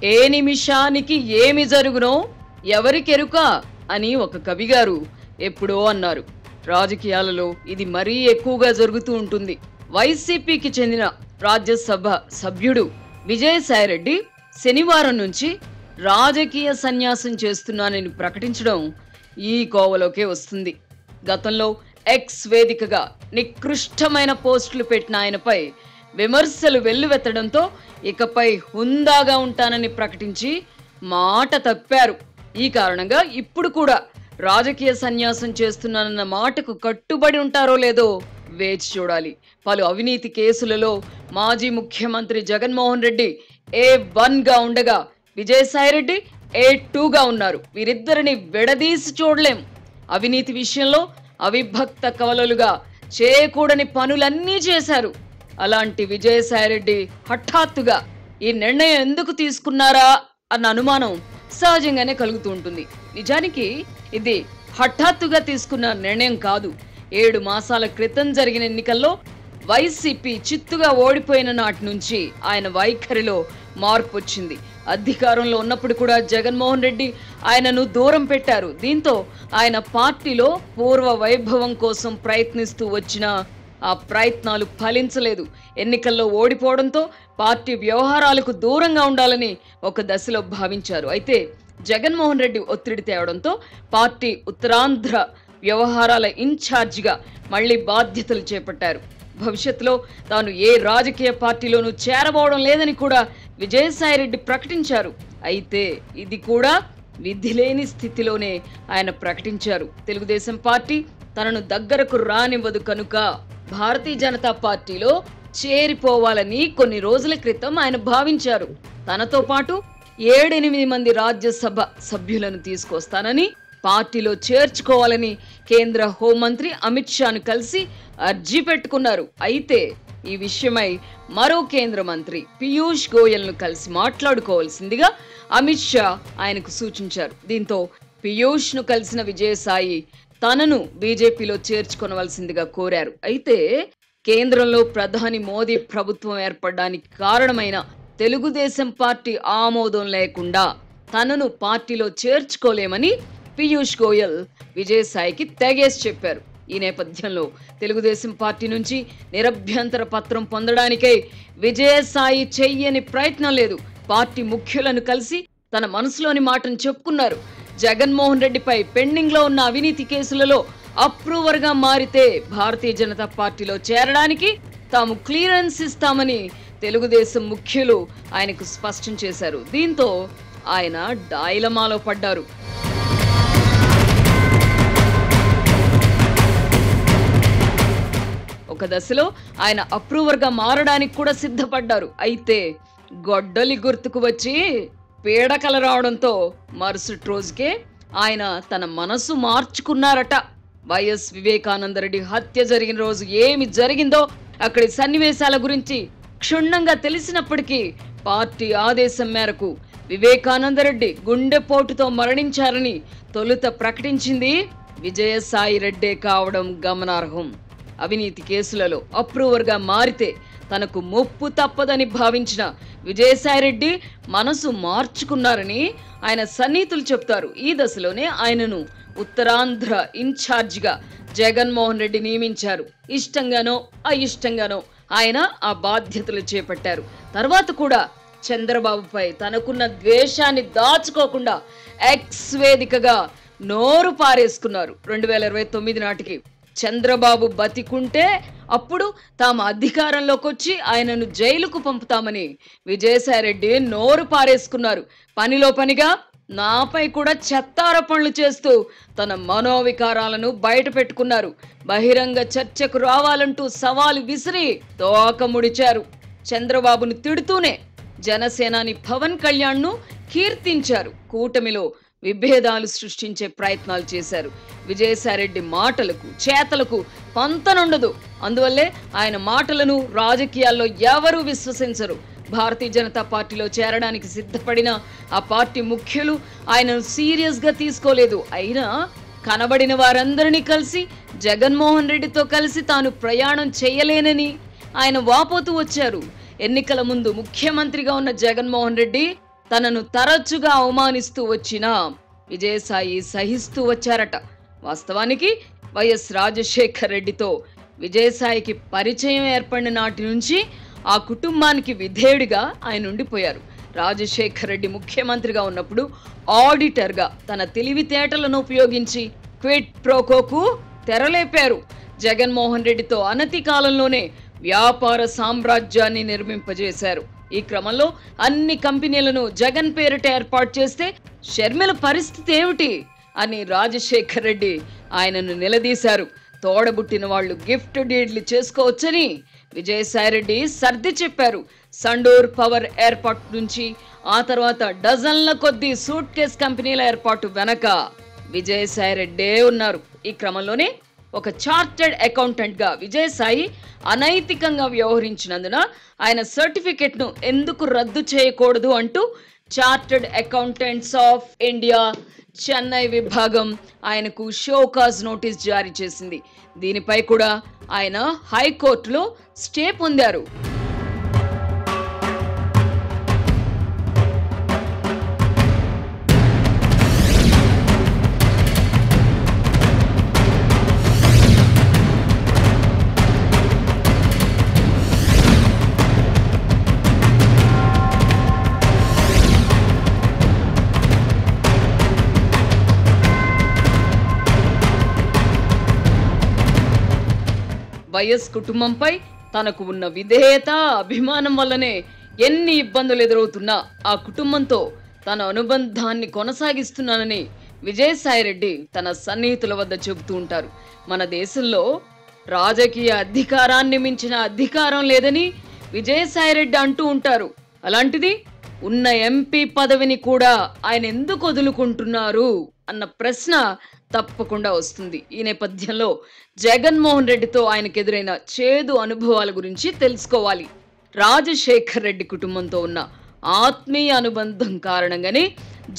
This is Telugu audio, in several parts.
ఏ నిమిషానికి ఏమి జరుగునో ఎవరికెరుక అని ఒక కవిగారు ఎప్పుడో అన్నారు. రాజకీయాలలో ఇది మరీ ఎక్కువగా జరుగుతూ ఉంటుంది. వైసీపీకి చెందిన రాజ్యసభ సభ్యుడు విజయసాయిరెడ్డి శనివారం నుంచి రాజకీయ సన్యాసం చేస్తున్నానని ప్రకటించడం ఈ కోవలోకే వస్తుంది. గతంలో ఎక్స్ వేదికగా నికృష్టమైన పోస్టులు పెట్టిన ఆయనపై విమర్శలు వెల్లువెత్తడంతో ఇకపై హుందాగా ఉంటానని ప్రకటించి మాట తప్పారు. ఈ కారణంగా ఇప్పుడు కూడా రాజకీయ సన్యాసం చేస్తున్నానన్న మాటకు కట్టుబడి ఉంటారో లేదో వేచి చూడాలి. పలు అవినీతి కేసులలో మాజీ ముఖ్యమంత్రి జగన్మోహన్ రెడ్డి A1 గా ఉండగా విజయసాయిరెడ్డి A2 గా ఉన్నారు. వీరిద్దరిని విడదీసి చూడలేం. అవినీతి విషయంలో అవిభక్త కవలలుగా చేయకూడని పనులన్నీ చేశారు. అలాంటి విజయసాయిరెడ్డి హఠాత్తుగా ఈ నిర్ణయం ఎందుకు తీసుకున్నారా అన్న అనుమానం సహజంగానే కలుగుతూ ఉంటుంది. నిజానికి ఇది హఠాత్తుగా తీసుకున్న నిర్ణయం కాదు. 7 మాసాల క్రితం జరిగిన ఎన్నికల్లో వైసీపీ చిత్తుగా ఓడిపోయిన నాటి నుంచి ఆయన వైఖరిలో మార్పు వచ్చింది. అధికారంలో ఉన్నప్పుడు కూడా జగన్మోహన్ రెడ్డి ఆయనను దూరం పెట్టారు. దీంతో ఆయన పార్టీలో పూర్వ వైభవం కోసం ప్రయత్నిస్తూ వచ్చిన ఆ ప్రయత్నాలు ఫలించలేదు. ఎన్నికల్లో ఓడిపోవడంతో పార్టీ వ్యవహారాలకు దూరంగా ఉండాలని ఒక దశలో భావించారు. అయితే జగన్మోహన్ రెడ్డి ఒత్తిడి తేవడంతో పార్టీ ఉత్తరాంధ్ర వ్యవహారాల ఇన్ఛార్జిగా మళ్లీ బాధ్యతలు చేపట్టారు. భవిష్యత్తులో తాను ఏ రాజకీయ పార్టీలోనూ చేరబోవడం లేదని కూడా విజయసాయిరెడ్డి ప్రకటించారు. అయితే ఇది కూడా విధిలేని స్థితిలోనే ఆయన ప్రకటించారు. తెలుగుదేశం పార్టీ తనను దగ్గరకు రానివ్వదు కనుక భారతీయ జనతా పార్టీలో చేరిపోవాలని కొన్ని రోజుల క్రితం ఆయన భావించారు. తనతో పాటు 7-8 మంది రాజ్యసభ సభ్యులను తీసుకొస్తానని, పార్టీలో చేర్చుకోవాలని కేంద్ర హోంమంత్రి అమిత్ షాను కలిసి అర్జీ పెట్టుకున్నారు. అయితే ఈ విషయమై మరో కేంద్ర మంత్రి పీయూష్ గోయల్ను కలిసి మాట్లాడుకోవాల్సిందిగా అమిత్ షా ఆయనకు సూచించారు. దీంతో పీయూష్ ను కలిసిన విజయసాయి తనను బీజేపీలో చేర్చుకొనవలసిందిగా కోరారు. అయితే కేంద్రంలో ప్రధాని మోదీ ప్రభుత్వం ఏర్పడడానికి కారణమైన తెలుగుదేశం పార్టీ ఆమోదం లేకుండా తనను పార్టీలో చేర్చుకోలేమని పీయూష్ గోయల్ విజయసాయికి తెగేసి చెప్పారు. ఈ నేపథ్యంలో తెలుగుదేశం పార్టీ నుంచి నిరభ్యంతర పత్రం పొందడానికై విజయసాయి చెయ్యని ప్రయత్నం లేదు. పార్టీ ముఖ్యులను కలిసి తన మనసులోని మాటను చెప్పుకున్నారు. జగన్మోహన్ రెడ్డిపై పెండింగ్ లో ఉన్న అవినీతి కేసులలో అప్రూవర్ గా మారితే భారతీయ జనతా పార్టీలో చేరడానికి తాము క్లియరెన్స్ ఇస్తామని తెలుగుదేశం ముఖ్యులు ఆయనకు స్పష్టం చేశారు. దీంతో ఆయన డైలమాలో పడ్డారు. ఒక దశలో ఆయన అప్రూవర్ గా మారడానికి కూడా సిద్ధపడ్డారు. అయితే గొడ్డలి గుర్తుకు వచ్చి పీడకల రావడంతో మరుసటి రోజుకే ఆయన తన మనసు మార్చుకున్నారట. వైఎస్ వివేకానందరెడ్డి హత్య జరిగిన రోజు ఏమి జరిగిందో అక్కడి సన్నివేశాల గురించి క్షుణ్ణంగా తెలిసినప్పటికీ పార్టీ ఆదేశం మేరకు వివేకానందరెడ్డి గుండెపోటుతో మరణించారని తొలుత ప్రకటించింది విజయసాయి రెడ్డే కావడం గమనార్హం. అవినీతి కేసులలో అప్రూవర్ గా మారితే తనకు ముప్పు తప్పదని భావించిన విజయసాయిరెడ్డి మనసు మార్చుకున్నారని ఆయన సన్నిహితులు చెప్తారు. ఈ దశలోనే ఆయనను ఉత్తరాంధ్ర ఇన్ఛార్జిగా జగన్మోహన్ రెడ్డి నియమించారు. ఇష్టంగానో అయిష్టంగానో ఆయన ఆ బాధ్యతలు చేపట్టారు. తర్వాత కూడా చంద్రబాబుపై తనకున్న ద్వేషాన్ని దాచుకోకుండా ఎక్స్ వేదికగా నోరు పారేసుకున్నారు. 2029 నాటికి చంద్రబాబు బతికుంటే అప్పుడు తాము అధికారంలోకి వచ్చి ఆయనను జైలుకు పంపుతామని విజయసాయిరెడ్డి నోరు పారేసుకున్నారు. పనిలో పనిగా నాపై కూడా చెత్తారోపణలు చేస్తూ తన మనోవికారాలను బయట పెట్టుకున్నారు. బహిరంగ చర్చకు రావాలంటూ సవాలు విసిరి తోక ముడిచారు. చంద్రబాబును తిడుతూనే జనసేనాని పవన్ కళ్యాణ్ ను కీర్తించారు. కూటమిలో విభేదాలు సృష్టించే ప్రయత్నాలు చేశారు. విజయసాయిరెడ్డి మాటలకు చేతలకు పంతనుండదు. అందువల్లే ఆయన మాటలను రాజకీయాల్లో ఎవరూ విశ్వసించరు. భారతీయ జనతా పార్టీలో చేరడానికి సిద్ధపడిన ఆ పార్టీ ముఖ్యులు ఆయనను సీరియస్ గా తీసుకోలేదు. అయినా కనబడిన వారందరినీ కలిసి జగన్మోహన్ రెడ్డితో కలిసి తాను ప్రయాణం చేయలేనని ఆయన వాపోతూ వచ్చారు. ఎన్నికల ముందు ముఖ్యమంత్రిగా ఉన్న జగన్మోహన్ రెడ్డి తనను తరచుగా అవమానిస్తూ వచ్చినా విజయసాయి సహిస్తూ వచ్చారట. వాస్తవానికి వైఎస్ రాజశేఖర్ రెడ్డితో విజయసాయికి పరిచయం ఏర్పడిన నాటి నుంచి ఆ కుటుంబానికి విధేయుడిగా ఆయన ఉండిపోయారు. రాజశేఖర్ రెడ్డి ముఖ్యమంత్రిగా ఉన్నప్పుడు ఆడిటర్గా తన తెలివితేటలను ఉపయోగించి క్విడ్ ప్రోకోకు తెరలేపారు. జగన్మోహన్ రెడ్డితో అనతి కాలంలోనే వ్యాపార సామ్రాజ్యాన్ని నిర్మింపజేశారు. ఈ క్రమంలో అన్ని కంపెనీలను జగన్ పేరిట ఏర్పాటు చేస్తే షర్మిల పరిస్థితి ఏమిటి అని రాజశేఖర్ రెడ్డి ఆయనను నిలదీశారు. తోడబుట్టిన వాళ్ళు గిఫ్ట్ డీడ్లు చేసుకోవచ్చని విజయసాయిరెడ్డి సర్ది చెప్పారు. సండూర్ పవర్ ఏర్పాటు నుంచి ఆ తర్వాత డజన్ల కొద్దీ సూట్ కేస్ కంపెనీల ఏర్పాటు వెనక విజయసాయిరెడ్డే ఉన్నారు. ఈ క్రమంలోనే ఒక చార్టెడ్ అకౌంటెంట్ గా విజయసాయి అనైతికంగా వ్యవహరించినందున ఆయన సర్టిఫికెట్ ను ఎందుకు రద్దు చేయకూడదు అంటూ chartered accountants of India Chennai విభాగం ఆయనకు షోకాజ్ నోటీస్ జారీ చేసింది. దీనిపై కూడా ఆయన హైకోర్టులో స్టే పొందారు. వైఎస్ కుటుంబంపై తనకు ఉన్న విధేయత, అభిమానం వల్లనే ఎన్ని ఇబ్బందులు ఎదురవుతున్నా ఆ కుటుంబంతో తన అనుబంధాన్ని కొనసాగిస్తున్నానని విజయసాయిరెడ్డి తన సన్నిహితుల వద్ద చెబుతూ ఉంటారు. మన దేశంలో రాజకీయ అధికారాన్ని మించిన అధికారం లేదని విజయసాయిరెడ్డి అంటూ ఉంటారు. అలాంటిది ఉన్న ఎంపీ పదవిని కూడా ఆయన ఎందుకు వదులుకుంటున్నారు అన్న ప్రశ్న తప్పకుండా వస్తుంది. ఈ నేపథ్యంలో జగన్మోహన్ రెడ్డితో ఆయనకు ఎదురైన చేదు అనుభవాల గురించి తెలుసుకోవాలి. రాజశేఖర్ రెడ్డి కుటుంబంతో ఉన్న ఆత్మీయ అనుబంధం కారణంగానే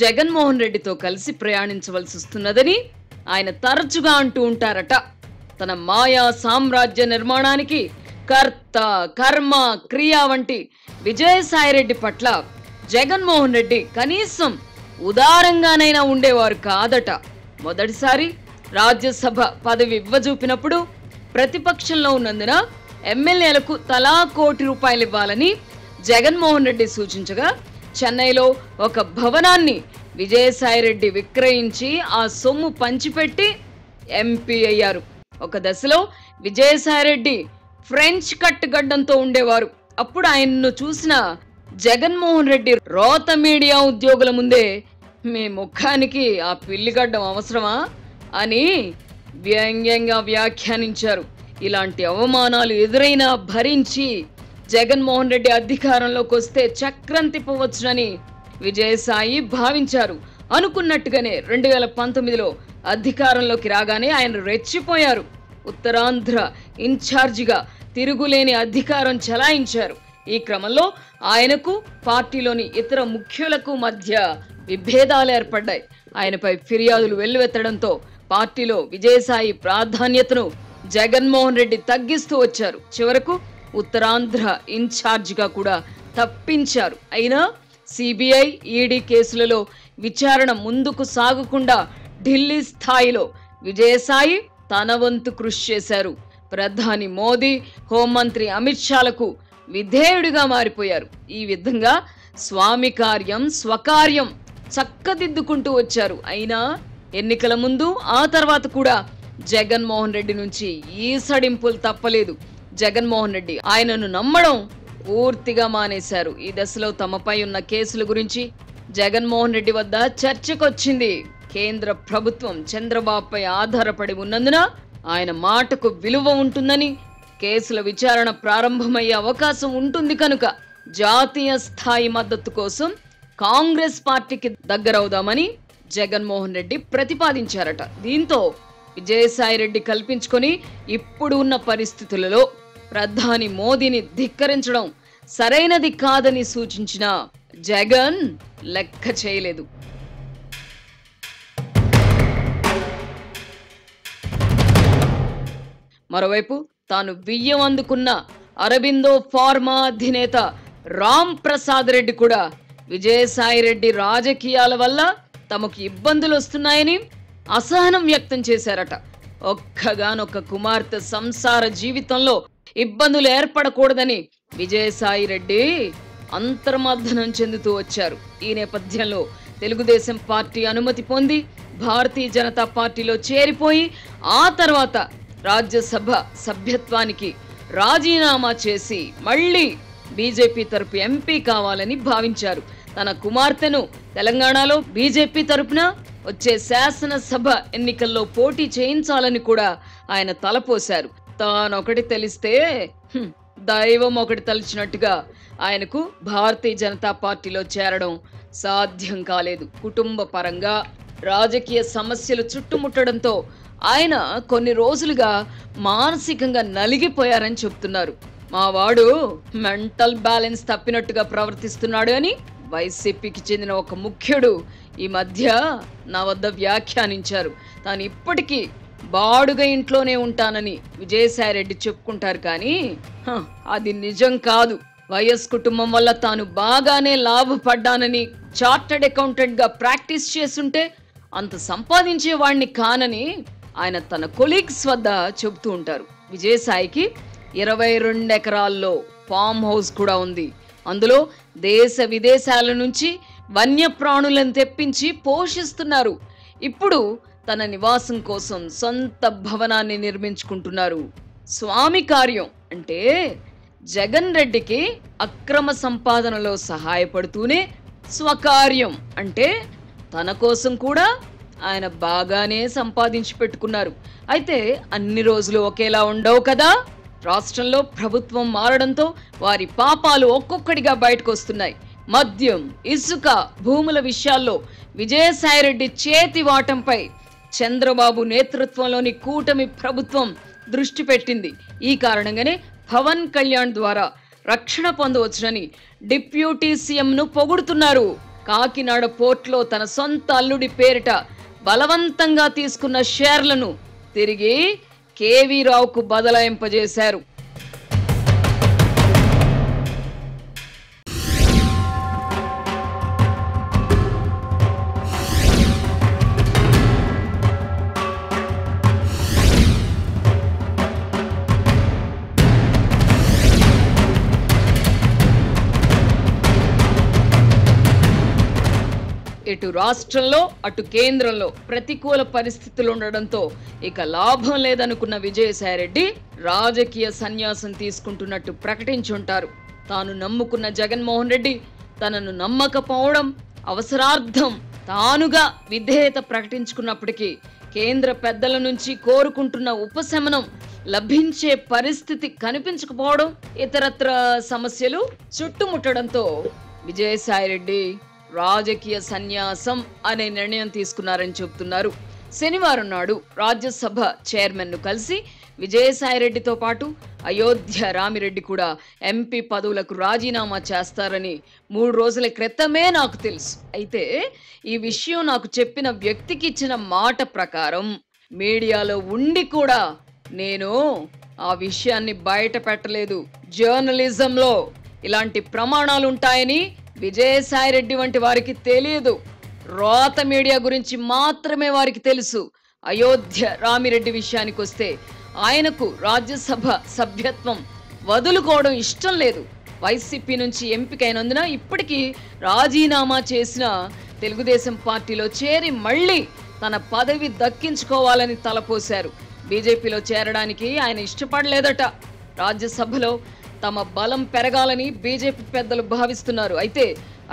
జగన్మోహన్ రెడ్డితో కలిసి ప్రయాణించవలసి వస్తున్నదని ఆయన తరచుగా అంటూ ఉంటారట. తన మాయా సామ్రాజ్య నిర్మాణానికి కర్త, కర్మ, క్రియ వంటి విజయసాయిరెడ్డి పట్ల జగన్మోహన్ రెడ్డి కనీసం ఉదారంగానైనా ఉండేవారు కాదట. మొదటిసారి రాజ్యసభ పదవి ఇవ్వజూపినప్పుడు ప్రతిపక్షంలో ఉన్నందున ఎమ్మెల్యేలకు తలా ₹1,00,00,000 ఇవ్వాలని జగన్మోహన్ రెడ్డి సూచించగా చెన్నైలో ఒక భవనాన్ని విజయసాయిరెడ్డి విక్రయించి ఆ సొమ్ము పంచిపెట్టి ఎంపీ అయ్యారు. ఒక దశలో విజయసాయిరెడ్డి ఫ్రెంచ్ కట్ గడ్డంతో ఉండేవారు. అప్పుడు ఆయన్ను చూసిన జగన్మోహన్ రెడ్డి రోత మీడియా ఉద్యోగుల ముందే మీ ముఖానికి ఆ పిల్లిగడ్డం అవసరమా అని వ్యంగ్యంగా వ్యాఖ్యానించారు. ఇలాంటి అవమానాలు ఎదురైనా భరించి జగన్మోహన్ రెడ్డి అధికారంలోకి వస్తే చక్రం తిప్పవచ్చునని విజయసాయి భావించారు. అనుకున్నట్టుగానే 2019లో అధికారంలోకి రాగానే ఆయన రెచ్చిపోయారు. ఉత్తరాంధ్ర ఇన్ఛార్జిగా తిరుగులేని అధికారం చెలాయించారు. ఈ క్రమంలో ఆయనకు పార్టీలోని ఇతర ముఖ్యులకు మధ్య విభేదాలు ఏర్పడ్డాయి. ఆయనపై ఫిర్యాదులు వెల్లువెత్తడంతో పార్టీలో విజయసాయి ప్రాధాన్యతను జగన్మోహన్ రెడ్డి తగ్గిస్తూ వచ్చారు. చివరకు ఉత్తరాంధ్ర ఇన్ఛార్జిగా కూడా తప్పించారు. అయినా సిబిఐ, ఈడీ కేసులలో విచారణ ముందుకు సాగకుండా ఢిల్లీ స్థాయిలో విజయసాయి తన వంతు కృషి చేశారు. ప్రధాని మోదీ, హోంమంత్రి అమిత్ షాలకు విధేయుడిగా మారిపోయారు. ఈ విధంగా స్వామి కార్యం స్వకార్యం చక్కదిద్దుకుంటూ వచ్చారు. అయినా ఎన్నికల ముందు ఆ తర్వాత కూడా జగన్మోహన్ రెడ్డి నుంచి ఈసడింపులు తప్పలేదు. జగన్మోహన్ రెడ్డి ఆయనను నమ్మడం పూర్తిగా మానేశారు. ఈ దశలో తమపై ఉన్న కేసుల గురించి జగన్మోహన్ రెడ్డి వద్ద చర్చకొచ్చింది. కేంద్ర ప్రభుత్వం చంద్రబాబుపై ఆధారపడి ఉన్నందున ఆయన మాటకు విలువ ఉంటుందని, కేసుల విచారణ ప్రారంభమయ్యే అవకాశం ఉంటుంది కనుక జాతీయ స్థాయి మద్దతు కోసం కాంగ్రెస్ పార్టీకి దగ్గరవుదామని జగన్మోహన్ రెడ్డి ప్రతిపాదించారట. దీంతో విజయసాయిరెడ్డి కల్పించుకొని ఇప్పుడు ఉన్న పరిస్థితులలో ప్రధాని మోదీని ధిక్కరించడం సరైనది కాదని సూచించిన జగన్ లెక్క చేయలేదు. మరోవైపు తాను బియ్యం అందుకున్న అరబిందో ఫార్మా అధినేత రామ్ ప్రసాద్ రెడ్డి కూడా విజయసాయిరెడ్డి రాజకీయాల వల్ల తమకు ఇబ్బందులు వస్తున్నాయని అసహనం వ్యక్తం చేశారట. ఒక్కగానొక్క కుమార్తె సంసార జీవితంలో ఇబ్బందులు ఏర్పడకూడదని విజయసాయిరెడ్డి అంతర్మథనం చెందుతూ వచ్చారు. ఈ నేపథ్యంలో తెలుగుదేశం పార్టీ అనుమతి పొంది భారతీయ జనతా పార్టీలో చేరిపోయి ఆ తర్వాత రాజ్యసభ సభ్యత్వానికి రాజీనామా చేసి మళ్ళీ బీజేపీ తరపు ఎంపీ కావాలని భావించారు. తన కుమార్తెను తెలంగాణలో బీజేపీ తరపున వచ్చే శాసనసభ ఎన్నికల్లో పోటీ చేయించాలని కూడా ఆయన తలపోశారు. తానొకటి తెలిస్తే దైవం ఒకటి తలిచినట్టుగా ఆయనకు భారతీయ జనతా పార్టీలో చేరడం సాధ్యం కాలేదు. కుటుంబ పరంగా రాజకీయ సమస్యలు చుట్టుముట్టడంతో ఆయన కొన్ని రోజులుగా మానసికంగా నలిగిపోయారని చెప్తున్నారు. మా వాడు మెంటల్ బ్యాలెన్స్ తప్పినట్టుగా ప్రవర్తిస్తున్నాడు అని వైసీపీకి చెందిన ఒక ముఖ్యుడు ఈ మధ్య నా వద్ద వ్యాఖ్యానించారు. తాను ఇప్పటికీ బాడుగా ఇంట్లోనే ఉంటానని విజయసాయిరెడ్డి చెప్పుకుంటారు, కానీ అది నిజం కాదు. వైఎస్ కుటుంబం వల్ల తాను బాగానే లాభపడ్డానని, చార్టర్డ్ అకౌంటెంట్ గా ప్రాక్టీస్ చేస్తుంటే అంత సంపాదించే వాడిని కానని ఆయన తన కొలీగ్స్ వద్ద చెబుతూ ఉంటారు. విజయసాయికి 22 ఎకరాల్లో ఫామ్ హౌస్ కూడా ఉంది. అందులో దేశ విదేశాల నుంచి వన్యప్రాణులను తెప్పించి పోషిస్తున్నారు. ఇప్పుడు తన నివాసం కోసం సొంత భవనాన్ని నిర్మించుకుంటున్నారు. స్వామి కార్యం అంటే జగన్ రెడ్డికి అక్రమ సంపాదనలో సహాయపడుతూనే, స్వకార్యం అంటే తన కోసం కూడా ఆయన బాగానే సంపాదించి పెట్టుకున్నారు. అయితే అన్ని రోజులు ఒకేలా ఉండవు కదా. రాష్ట్రంలో ప్రభుత్వం మారడంతో వారి పాపాలు ఒక్కొక్కటిగా బయటకు వస్తున్నాయి. మద్యం, ఇసుక, భూముల విషయాల్లో విజయసాయిరెడ్డి చేతి వాటంపై చంద్రబాబు నేతృత్వంలోని కూటమి ప్రభుత్వం దృష్టి పెట్టింది. ఈ కారణంగానే పవన్ కళ్యాణ్ ద్వారా రక్షణ పొందవచ్చునని డిప్యూటీ సీఎంను పొగుడుతున్నారు. కాకినాడ పోర్టులో తన సొంత అల్లుడి పేరిట బలవంతంగా తీసుకున్న షేర్లను తిరిగి కేవీ రావుకు బదలాయింపజేశారు. ఇటు రాష్ట్రంలో అటు కేంద్రంలో ప్రతికూల పరిస్థితులు ఉండడంతో ఇక లాభం లేదనుకున్న విజయసాయిరెడ్డి రాజకీయ సన్యాసం తీసుకుంటున్నట్టు ప్రకటించుంటారు. తాను నమ్ముకున్న జగన్మోహన్ రెడ్డి తనను నమ్మకపోవడం, అవసరార్థం తానుగా విధేయత ప్రకటించుకున్నప్పటికీ కేంద్ర పెద్దల నుంచి కోరుకుంటున్న ఉపశమనం లభించే పరిస్థితి కనిపించకపోవడం, ఇతరత్ర సమస్యలు చుట్టుముట్టడంతో విజయసాయిరెడ్డి రాజకీయ సన్యాసం అనే నిర్ణయం తీసుకున్నారని చెబుతున్నారు. శనివారం నాడు రాజ్యసభ చైర్మన్ ను కలిసి విజయసాయిరెడ్డితో పాటు అయోధ్య రామిరెడ్డి కూడా ఎంపీ పదవులకు రాజీనామా చేస్తారని 3 రోజుల క్రితమే నాకు తెలుసు. అయితే ఈ విషయం నాకు చెప్పిన వ్యక్తికి ఇచ్చిన మాట ప్రకారం మీడియాలో ఉండి కూడా నేను ఆ విషయాన్ని బయట పెట్టలేదు. జర్నలిజంలో ఇలాంటి ప్రమాణాలు ఉంటాయని విజయసాయిరెడ్డి వంటి వారికి తెలియదు. రోత మీడియా గురించి మాత్రమే వారికి తెలుసు. అయోధ్య రామిరెడ్డి విషయానికి వస్తే ఆయనకు రాజ్యసభ సభ్యత్వం వదులుకోవడం ఇష్టం లేదు. వైసీపీ నుంచి ఎంపికైనందున ఇప్పటికీ రాజీనామా చేసిన తెలుగుదేశం పార్టీలో చేరి మళ్ళీ తన పదవి దక్కించుకోవాలని తలపోశారు. బీజేపీలో చేరడానికి ఆయన ఇష్టపడలేదట. రాజ్యసభలో తమ బలం పెరగాలని బీజేపీ పెద్దలు భావిస్తున్నారు. అయితే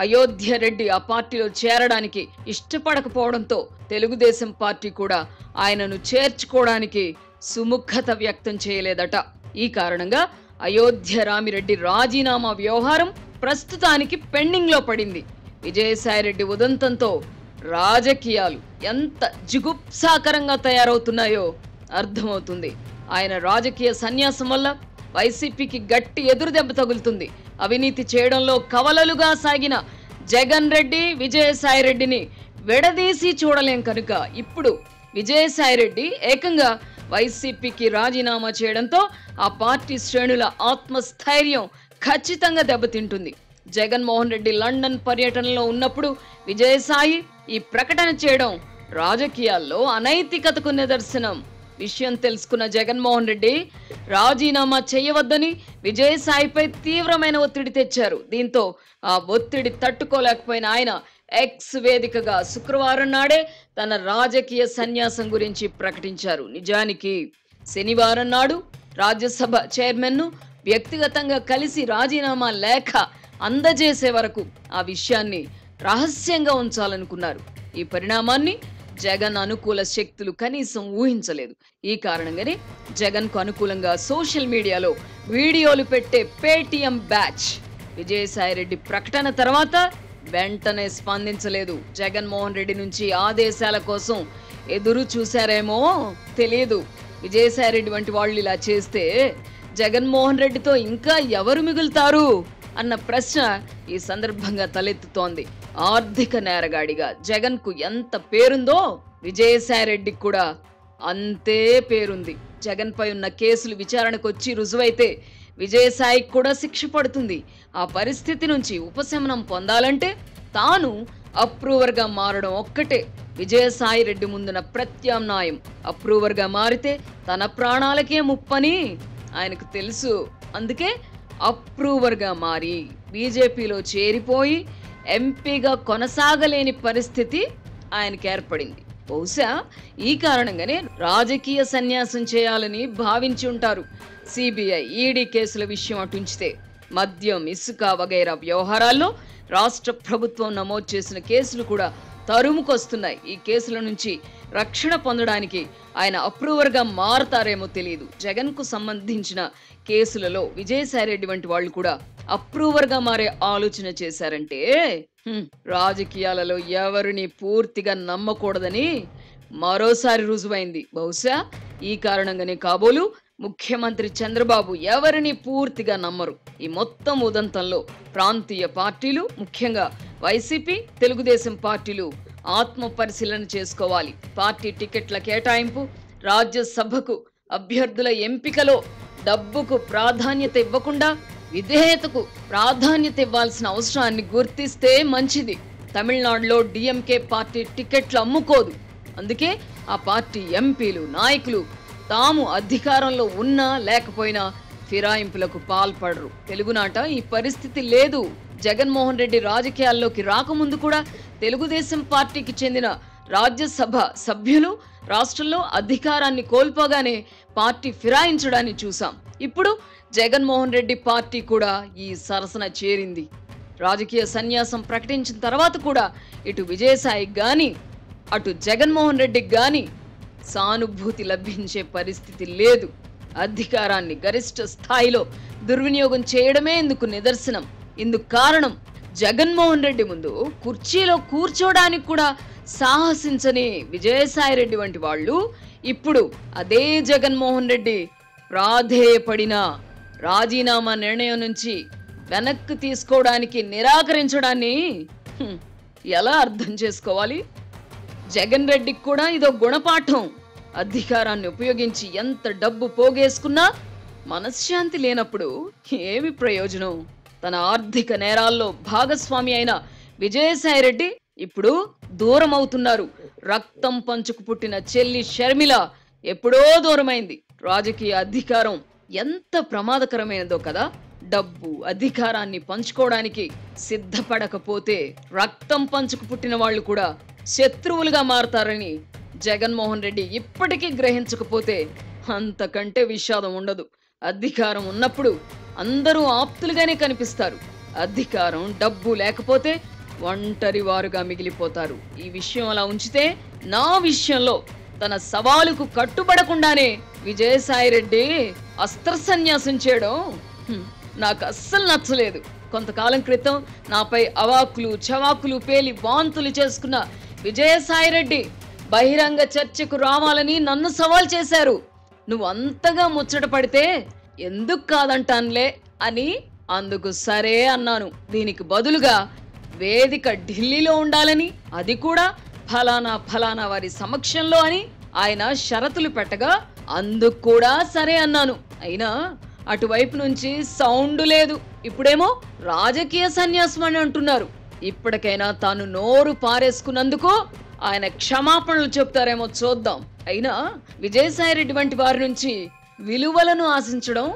అయోధ్య రెడ్డి ఆ పార్టీలో చేరడానికి ఇష్టపడకపోవడంతో తెలుగుదేశం పార్టీ కూడా ఆయనను చేర్చుకోవడానికి సుముఖత వ్యక్తం చేయలేదట. ఈ కారణంగా అయోధ్య రామిరెడ్డి రాజీనామా వ్యవహారం ప్రస్తుతానికి పెండింగ్ లో పడింది. విజయసాయిరెడ్డి ఉదంతంతో రాజకీయాలు ఎంత జిగుప్సాకరంగా తయారవుతున్నాయో అర్థమవుతుంది. ఆయన రాజకీయ సన్యాసం వల్ల వైసీపీకి గట్టి ఎదురుదెబ్బ తగులుతుంది. అవినీతి చేయడంలో కవలలుగా సాగిన జగన్ రెడ్డి, విజయసాయిరెడ్డిని విడదీసి చూడలేం కనుక ఇప్పుడు విజయసాయిరెడ్డి ఏకంగా వైసీపీకి రాజీనామా చేయడంతో ఆ పార్టీ శ్రేణుల ఆత్మస్థైర్యం ఖచ్చితంగా దెబ్బతింటుంది. జగన్మోహన్ రెడ్డి లండన్ పర్యటనలో ఉన్నప్పుడు విజయసాయి ఈ ప్రకటన చేయడం రాజకీయాల్లో అనైతికతకు నిదర్శనం. విషయం తెలుసుకున్న జగన్మోహన్ రెడ్డి రాజీనామా చేయవద్దని విజయసాయిపై తీవ్రమైన ఒత్తిడి తెచ్చారు. దీంతో ఆ ఒత్తిడి తట్టుకోలేకపోయిన ఆయన ఎక్స్ వేదికగా శుక్రవారం నాడే తన రాజకీయ సన్యాసం గురించి ప్రకటించారు. నిజానికి శనివారం నాడు రాజ్యసభ చైర్మన్ ను వ్యక్తిగతంగా కలిసి రాజీనామా లేఖ అందజేసే వరకు ఆ విషయాన్ని రహస్యంగా ఉంచాలనుకున్నారు. ఈ పరిణామాన్ని జగన్ అనుకూల శక్తులు కనీసం ఊహించలేదు. ఈ కారణంగానే జగన్ కు అనుకూలంగా సోషల్ మీడియాలో వీడియోలు పెట్టే పేటీఎం బ్యాచ్ విజయసాయిరెడ్డి ప్రకటన తర్వాత వెంటనే స్పందించలేదు. జగన్మోహన్ రెడ్డి నుంచి ఆదేశాల కోసం ఎదురు చూశారేమో తెలియదు. విజయసాయిరెడ్డి వంటి వాళ్ళు ఇలా చేస్తే జగన్మోహన్ రెడ్డితో ఇంకా ఎవరు మిగులుతారు అన్న ప్రశ్న ఈ సందర్భంగా తలెత్తుతోంది. ఆర్థిక నేరగాడిగా జగన్ కు ఎంత పేరుందో విజయసాయిరెడ్డికి కూడా అంతే పేరుంది. జగన్ పై ఉన్న కేసులు విచారణకు వచ్చి రుజువైతే విజయసాయికి కూడా శిక్ష పడుతుంది. ఆ పరిస్థితి నుంచి ఉపశమనం పొందాలంటే తాను అప్రూవర్ గా మారడం ఒక్కటే విజయసాయి రెడ్డి ముందున ప్రత్యామ్నాయం. అప్రూవర్ గా మారితే తన ప్రాణాలకే ముప్పని ఆయనకు తెలుసు. అందుకే అప్రూవర్ గా మారి బీజేపీలో చేరిపోయి ఎంపీగా కొనసాగలేని పరిస్థితి ఆయనకి ఏర్పడింది. బహుశా ఈ కారణంగానే రాజకీయ సన్యాసం చేయాలని భావించి ఉంటారు. సిబిఐ, ఈడీ కేసుల విషయం అటుంచితే మద్యం, ఇసుక వగైరా వ్యవహారాల్లో రాష్ట్ర ప్రభుత్వం నమోదు చేసిన కేసులు కూడా తరుముకొస్తున్నాయి. ఈ కేసుల నుంచి రక్షణ పొందడానికి ఆయన అప్రూవర్ గా మారతారేమో తెలియదు. జగన్ కు సంబంధించిన కేసులలో విజయసాయిరెడ్డి వంటి వాళ్ళు కూడా అప్రూవర్ గా మారే ఆలోచన చేశారంటే రాజకీయాలలో ఎవరిని పూర్తిగా నమ్మకూడదని మరోసారి రుజువైంది. బహుశా ఈ కారణంగానే కాబోలు ముఖ్యమంత్రి చంద్రబాబు ఎవరిని పూర్తిగా నమ్మరు. ఈ మొత్తం ఉదంతంలో ప్రాంతీయ పార్టీలు, ముఖ్యంగా వైసీపీ, తెలుగుదేశం పార్టీలు ఆత్మ పరిశీలన చేసుకోవాలి. పార్టీ టికెట్ల కేటాయింపు, రాజ్యసభకు అభ్యర్థుల ఎంపికలో డబ్బుకు ప్రాధాన్యత ఇవ్వకుండా విధేయతకు ప్రాధాన్యత ఇవ్వాల్సిన అవసరాన్ని గుర్తిస్తే మంచిది. తమిళనాడులో డిఎంకే పార్టీ టికెట్లు అమ్ముకోదు. అందుకే ఆ పార్టీ ఎంపీలు, నాయకులు తాము అధికారంలో ఉన్నా లేకపోయినా ఫిరాయింపులకు పాల్పడరు. తెలుగునాట ఈ పరిస్థితి లేదు. జగన్మోహన్ రెడ్డి రాజకీయాల్లోకి రాకముందు కూడా తెలుగుదేశం పార్టీకి చెందిన రాజ్యసభ సభ్యులు రాష్ట్రంలో అధికారాన్ని కోల్పోగానే పార్టీ ఫిరాయించడాన్ని చూసాం. ఇప్పుడు జగన్మోహన్ రెడ్డి పార్టీ కూడా ఈ సరసన చేరింది. రాజకీయ సన్యాసం ప్రకటించిన తర్వాత కూడా ఇటు విజయసాయికి గాని అటు జగన్మోహన్ రెడ్డికి గాని సానుభూతి లభించే పరిస్థితి లేదు. అధికారాన్ని గరిష్ట స్థాయిలో దుర్వినియోగం చేయడమే ఇందుకు నిదర్శనం. ఇందుకు కారణం జగన్మోహన్ రెడ్డి ముందు కుర్చీలో కూర్చోడానికి కూడా సాహసించని విజయసాయిరెడ్డి వంటి వాళ్ళు ఇప్పుడు అదే జగన్మోహన్ రెడ్డి ప్రాధేయపడిన రాజీనామా నిర్ణయం నుంచి వెనక్కి తీసుకోవడానికి నిరాకరించడాన్ని ఎలా అర్థం చేసుకోవాలి? జగన్ రెడ్డికి కూడా ఇదో గుణపాఠం. అధికారాన్ని ఉపయోగించి ఎంత డబ్బు పోగేసుకున్నా మనశ్శాంతి లేనప్పుడు ఏమి ప్రయోజనం? తన ఆర్థిక నేరాల్లో భాగస్వామి అయిన విజయసాయిరెడ్డి ఇప్పుడు దూరం అవుతున్నారు. రక్తం పంచుకు పుట్టిన చెల్లి షర్మిల ఎప్పుడో దూరమైంది. రాజకీయ అధికారం ఎంత ప్రమాదకరమైనదో కదా. డబ్బు, అధికారాన్ని పంచుకోవడానికి సిద్ధపడకపోతే రక్తం పంచుకు పుట్టిన వాళ్ళు కూడా శత్రువులుగా మారతారని జగన్మోహన్ రెడ్డి ఇప్పటికీ గ్రహించకపోతే అంతకంటే విషాదం ఉండదు. అధికారం ఉన్నప్పుడు అందరూ ఆప్తులుగానే కనిపిస్తారు. అధికారం, డబ్బు లేకపోతే ఒంటరి వారుగా మిగిలిపోతారు. ఈ విషయం అలా ఉంచితే నా విషయంలో తన సవాలుకు కట్టుబడకుండానే విజయసాయిరెడ్డి అస్త్ర సన్యాసం చేయడం నాకు అస్సలు నచ్చలేదు. కొంతకాలం క్రితం నాపై అవాకులు చవాకులు పేలి వాంతులు చేసుకున్న విజయసాయిరెడ్డి బహిరంగ చర్చకు రావాలని నన్ను సవాల్ చేశారు. నువ్వు అంతగా ముచ్చట పడితే ఎందుకు కాదంటానులే అని. అందుకు సరే అన్నాను. దీనికి బదులుగా వేదిక ఢిల్లీలో ఉండాలని, అది కూడా ఫలానా వారి సమక్షంలో అని ఆయన షరతులు పెట్టగా అందుకు కూడా సరే అన్నాను. అయినా అటువైపు నుంచి సౌండ్ లేదు. ఇప్పుడేమో రాజకీయ సన్యాసం అని అంటున్నారు. ఇప్పటికైనా తాను నోరు పారేసుకున్నందుకు ఆయన క్షమాపణలు చెప్తారేమో చూద్దాం. అయినా విజయసాయిరెడ్డి వంటి వారి నుంచి విలువలను ఆశించడం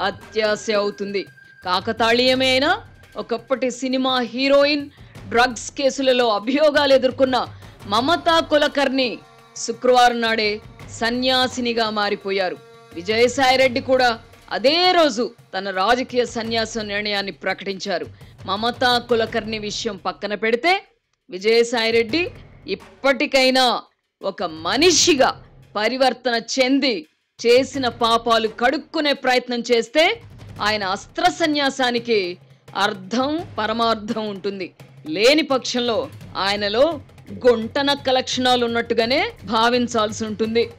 అత్యాశ అవుతుంది. కాకతాళీయమే అయినా ఒకప్పటి సినిమా హీరోయిన్, డ్రగ్స్ కేసులలో అభియోగాలు ఎదుర్కొన్న మమతా కులకర్ణి శుక్రవారం నాడే సన్యాసినిగా మారిపోయారు. విజయసాయిరెడ్డి కూడా అదే రోజు తన రాజకీయ సన్యాస నిర్ణయాన్ని ప్రకటించారు. మమతా కులకర్ణి విషయం పక్కన పెడితే విజయసాయిరెడ్డి ఇప్పటికైనా ఒక మనిషిగా పరివర్తన చెంది చేసిన పాపాలు కడుక్కునే ప్రయత్నం చేస్తే ఆయన అస్త్ర సన్యాసానికి అర్థం పరమార్థం ఉంటుంది. లేని పక్షంలో ఆయనలో గుంటనక్క లక్షణాలు ఉన్నట్టుగానే భావించాల్సి ఉంటుంది.